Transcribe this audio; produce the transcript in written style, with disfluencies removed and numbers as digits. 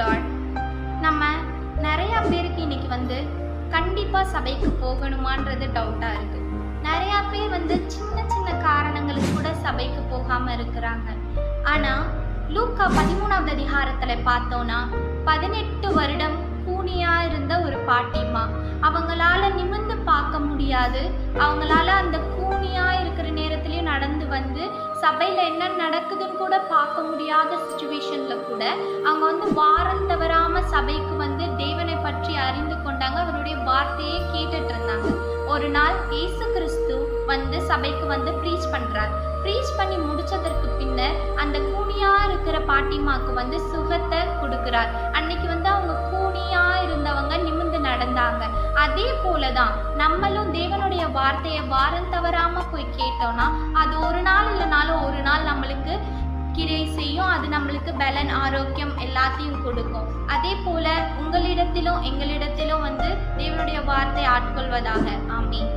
Lord. நம்ம நிறையா பேருக்கு இன்னைக்கு கண்டிப்பாக சபைக்கு போகணுமான்றது டவுட்டாக இருக்குது. நிறையா பேர் சின்ன சின்ன காரணங்களுக்கு கூட சபைக்கு போகாமல் இருக்கிறாங்க. ஆனால் லூக்கா 13வது அதிகாரத்தில் பார்த்தோன்னா 18 வருடம் கூனியாக இருந்த ஒரு பாட்டிம்மா, அவங்களால நிமிர்ந்து பார்க்க முடியாது. அவங்களால அந்த கூனியாக இருக்கிற நேரத்துலையும் நடந்து சபையில் என்ன நடக்குதுன்னு கூட பார்க்க முடியாத சுச்சுவேஷனில் கூட அவங்க வாரம் தவறாமல் சபைக்கு தேவனை பற்றி அறிந்து கொண்டாங்க. அவருடைய வார்த்தையே கேட்டுட்டு இருந்தாங்க. ஒரு நாள் இயேசு கிறிஸ்து சபைக்கு ப்ரீச் பண்ணுறார். ப்ரீச் பண்ணி முடிச்சதற்கு பின்னர் அந்த கூனியா இருக்கிற பாட்டிமாக்கு சுகத்தை கொடுக்குறார். அன்னைக்கு அவங்க கூனியா இருந்தவங்க நிமிர்ந்து நடந்தாங்க. அதே போலதான் நம்மளும் தேவனுடைய வார்த்தையை வாரம் தவறாம போய் கேட்டோம்னா அது ஒரு நாள் இல்லைனாலும் ஒரு நாள் நம்மளுக்கு கிரியை செய்யும். அது நம்மளுக்கு பலன், ஆரோக்கியம் எல்லாத்தையும் கொடுக்கும். அதே போல உங்களிடத்திலும் எங்களிடத்திலும் தேவனுடைய வார்த்தை ஆட்கொள்வதாக. ஆமென்.